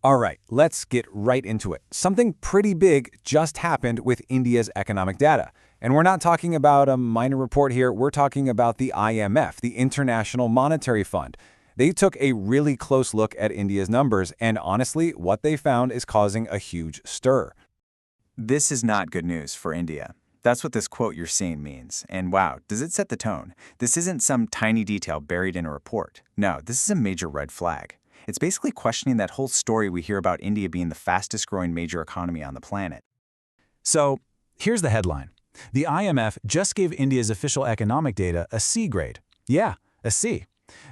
All right, let's get right into it. Something pretty big just happened with India's economic data. And we're not talking about a minor report here, we're talking about the IMF, the International Monetary Fund. They took a really close look at India's numbers, and honestly, what they found is causing a huge stir. This is not good news for India. That's what this quote you're seeing means. And wow, does it set the tone? This isn't some tiny detail buried in a report. No, this is a major red flag. It's basically questioning that whole story we hear about India being the fastest growing major economy on the planet. So, here's the headline. The IMF just gave India's official economic data a C grade. Yeah, a C.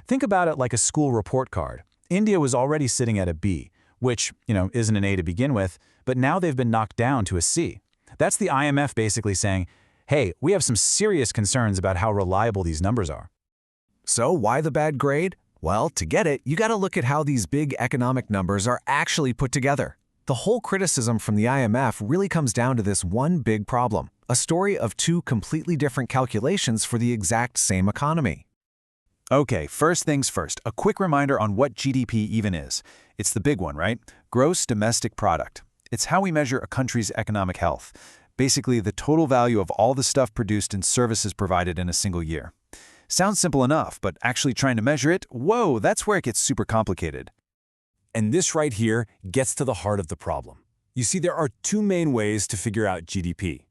Think about it like a school report card. India was already sitting at a B, which, isn't an A to begin with, but now they've been knocked down to a C. That's the IMF basically saying, hey, we have some serious concerns about how reliable these numbers are. So why the bad grade? Well, to get it, you gotta look at how these big economic numbers are actually put together. The whole criticism from the IMF really comes down to this one big problem, a story of two completely different calculations for the exact same economy. Okay, first things first, a quick reminder on what GDP even is. It's the big one, right? Gross domestic product. It's how we measure a country's economic health. Basically, the total value of all the stuff produced and services provided in a single year. Sounds simple enough, but actually trying to measure it, whoa, that's where it gets super complicated. And this right here gets to the heart of the problem. You see, there are two main ways to figure out GDP.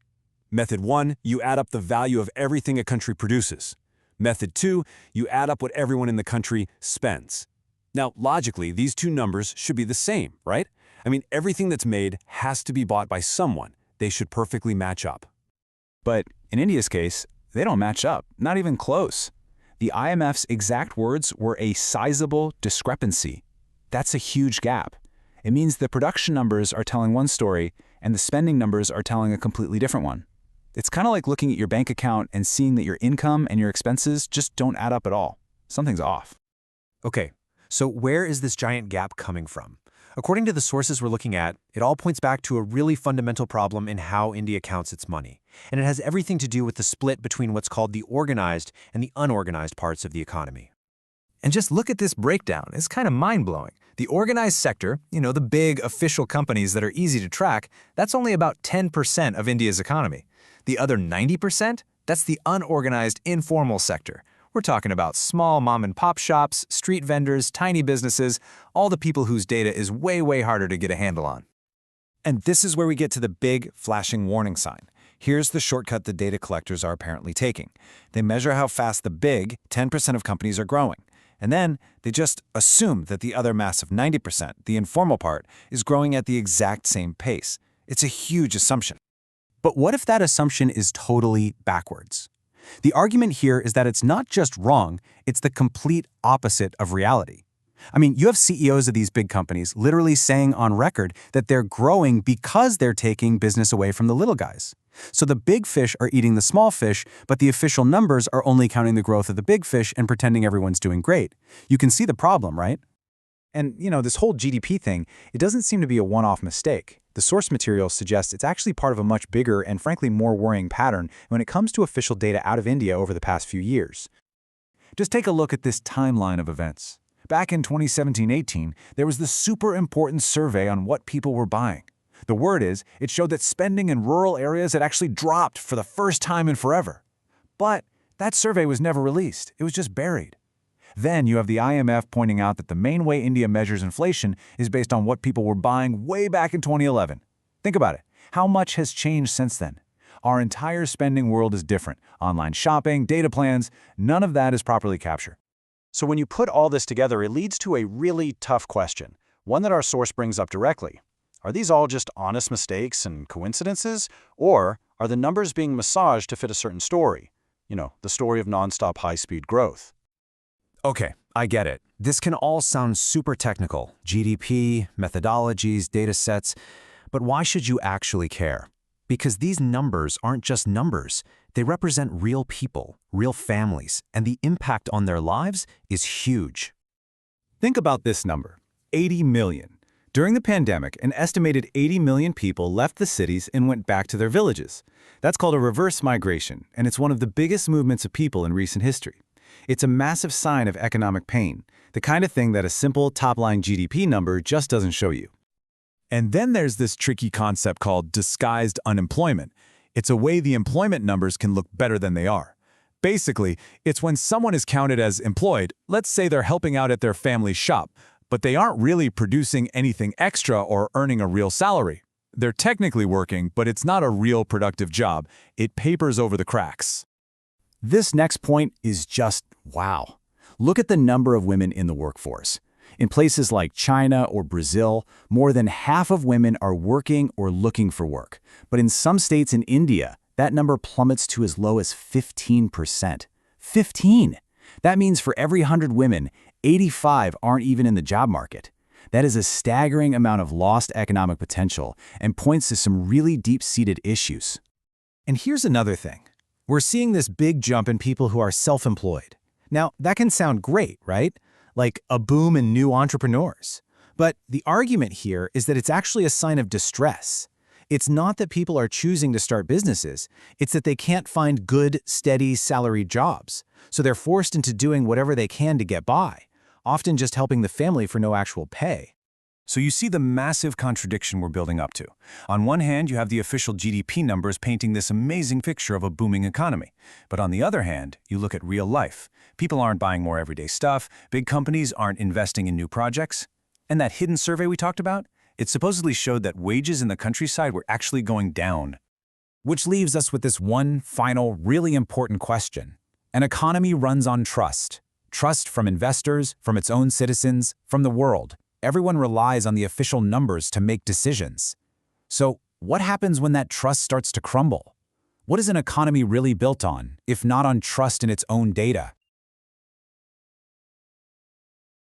Method 1, you add up the value of everything a country produces. Method 2, you add up what everyone in the country spends. Now, logically, these two numbers should be the same, right? I mean, everything that's made has to be bought by someone. They should perfectly match up. But in India's case, they don't match up, not even close. The IMF's exact words were a sizable discrepancy. That's a huge gap. It means the production numbers are telling one story and the spending numbers are telling a completely different one. It's kind of like looking at your bank account and seeing that your income and your expenses just don't add up at all. Something's off. Okay, so where is this giant gap coming from? According to the sources we're looking at, it all points back to a really fundamental problem in how India counts its money. And it has everything to do with the split between what's called the organized and the unorganized parts of the economy. And just look at this breakdown. It's kind of mind-blowing. The organized sector, the big official companies that are easy to track, that's only about 10% of India's economy. The other 90%, that's the unorganized informal sector. We're talking about small mom-and-pop shops, street vendors, tiny businesses, all the people whose data is way, way harder to get a handle on. And this is where we get to the big flashing warning sign. Here's the shortcut the data collectors are apparently taking. They measure how fast the big 10% of companies are growing. And then they just assume that the other massive 90%, the informal part, is growing at the exact same pace. It's a huge assumption. But what if that assumption is totally backwards? The argument here is that it's not just wrong, it's the complete opposite of reality. I mean, you have CEOs of these big companies literally saying on record that they're growing because they're taking business away from the little guys. So the big fish are eating the small fish, but the official numbers are only counting the growth of the big fish and pretending everyone's doing great. You can see the problem, right? And, this whole GDP thing, it doesn't seem to be a one-off mistake. The source material suggests it's actually part of a much bigger and frankly more worrying pattern when it comes to official data out of India over the past few years. Just take a look at this timeline of events. Back in 2017-18, there was this super important survey on what people were buying. The word is, it showed that spending in rural areas had actually dropped for the first time in forever. But that survey was never released. It was just buried. Then you have the IMF pointing out that the main way India measures inflation is based on what people were buying way back in 2011. Think about it. How much has changed since then? Our entire spending world is different. Online shopping, data plans, none of that is properly captured. So when you put all this together, it leads to a really tough question, one that our source brings up directly. Are these all just honest mistakes and coincidences? Or are the numbers being massaged to fit a certain story? The story of nonstop high-speed growth. Okay, I get it. This can all sound super technical. GDP, methodologies, data sets. But why should you actually care? Because these numbers aren't just numbers. They represent real people, real families, and the impact on their lives is huge. Think about this number, 80 million. During the pandemic, an estimated 80 million people left the cities and went back to their villages. That's called a reverse migration, and it's one of the biggest movements of people in recent history. It's a massive sign of economic pain, the kind of thing that a simple top-line GDP number just doesn't show you. And then there's this tricky concept called disguised unemployment. It's a way the employment numbers can look better than they are. Basically, it's when someone is counted as employed, let's say they're helping out at their family's shop, but they aren't really producing anything extra or earning a real salary. They're technically working, but it's not a real productive job. It papers over the cracks. This next point is just wow. Look at the number of women in the workforce. In places like China or Brazil, more than half of women are working or looking for work. But in some states in India, that number plummets to as low as 15%. 15! That means for every 100 women, 85 aren't even in the job market. That is a staggering amount of lost economic potential and points to some really deep-seated issues. And here's another thing. We're seeing this big jump in people who are self-employed. Now, that can sound great, right? Like a boom in new entrepreneurs. But the argument here is that it's actually a sign of distress. It's not that people are choosing to start businesses, it's that they can't find good, steady, salaried jobs. So they're forced into doing whatever they can to get by, often just helping the family for no actual pay. So you see the massive contradiction we're building up to. On one hand, you have the official GDP numbers painting this amazing picture of a booming economy. But on the other hand, you look at real life. People aren't buying more everyday stuff, big companies aren't investing in new projects. And that hidden survey we talked about, it supposedly showed that wages in the countryside were actually going down. Which leaves us with this one final, really important question. An economy runs on trust. Trust from investors, from its own citizens, from the world. Everyone relies on the official numbers to make decisions. So, what happens when that trust starts to crumble? What is an economy really built on, if not on trust in its own data?